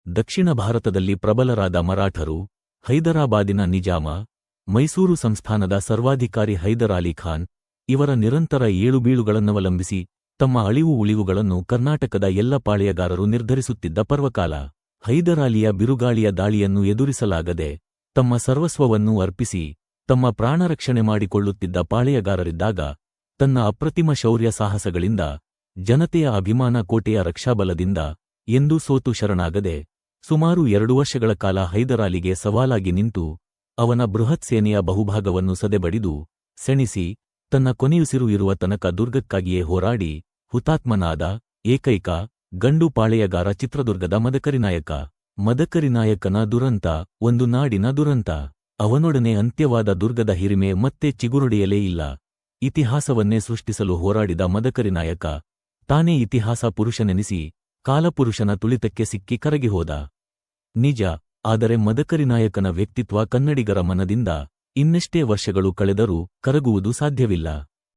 ದಕ್ಷಿಣ ಭಾರತದಲ್ಲಿ ಪ್ರಬಲರಾದ ಮರಾಠರು, ಹೈದರಾಬಾದಿನ ನಿಜಾಮ, ಮೈಸೂರು ಸಂಸ್ಥಾನದ ಸರ್ವಾಧಿಕಾರಿ ಹೈದರಾಲಿ ಖಾನ್ ಇವರ ನಿರಂತರ ಏಳುಬೀಳುಗಳನ್ನವಲಂಬಿಸಿ ತಮ್ಮ ಅಳಿವು ಉಳಿವುಗಳನ್ನು ಕರ್ನಾಟಕದ ಎಲ್ಲ ಪಾಳೆಯಗಾರರು ನಿರ್ಧರಿಸುತ್ತಿದ್ದ ಪರ್ವಕಾಲ. ಹೈದರಾಲಿಯ ಬಿರುಗಾಳಿಯ ದಾಳಿಯನ್ನು ಎದುರಿಸಲಾಗದೆ ತಮ್ಮ ಸರ್ವಸ್ವವನ್ನೂ ಅರ್ಪಿಸಿ ತಮ್ಮ ಪ್ರಾಣರಕ್ಷಣೆ ಮಾಡಿಕೊಳ್ಳುತ್ತಿದ್ದ ಪಾಳೆಯಗಾರರಿದ್ದಾಗ ತನ್ನ ಅಪ್ರತಿಮ ಶೌರ್ಯ ಸಾಹಸಗಳಿಂದ ಜನತೆಯ ಅಭಿಮಾನ ಕೋಟೆಯ ರಕ್ಷಾಬಲದಿಂದ ಎಂದೂ ಸೋತು ಶರಣಾಗದೆ ಸುಮಾರು 2 ವರ್ಷಗಳ ಕಾಲ ಹೈದರಾಲಿಗೆ ಸವಾಲಾಗಿ ನಿಂತು ಅವನ ಬೃಹತ್ ಸೇನೆಯ ಬಹುಭಾಗವನ್ನು ಸದೆಬಡಿದು ಸೆಣಿಸಿ ತನ್ನ ಕೊನೆಯುಸಿರು ಇರುವ ತನಕ ದುರ್ಗಕ್ಕಾಗಿಯೇ ಹೋರಾಡಿ ಹುತಾತ್ಮನಾದ ಏಕೈಕ ಗಂಡು ಪಾಳೆಯಗಾರ ಚಿತ್ರದುರ್ಗದ ಮದಕರಿನಾಯಕ. ಮದಕರಿನಾಯಕನ ದುರಂತ ಒಂದು ನಾಡಿನ ದುರಂತ. ಅವನೊಡನೆ ಅಂತ್ಯವಾದ ದುರ್ಗದ ಹಿರಿಮೆ ಮತ್ತೆ ಚಿಗುರೊಡೆಯಲೇ ಇಲ್ಲ. ಇತಿಹಾಸವನ್ನೇ ಸೃಷ್ಟಿಸಲು ಹೋರಾಡಿದ ಮದಕರಿನಾಯಕ ತಾನೇ ಇತಿಹಾಸ ಪುರುಷನೆನಿಸಿ ಕಾಲಪುರುಷನ ತುಳಿತಕ್ಕೆ ಸಿಕ್ಕಿ ಕರಗಿಹೋದ. ನಿಜ, ಆದರೆ ಮದಕರಿನಾಯಕನ ವ್ಯಕ್ತಿತ್ವ ಕನ್ನಡಿಗರ ಮನದಿಂದ ಇನ್ನೆಷ್ಟೇ ವರ್ಷಗಳು ಕಳೆದರೂ ಕರಗುವುದು ಸಾಧ್ಯವಿಲ್ಲ.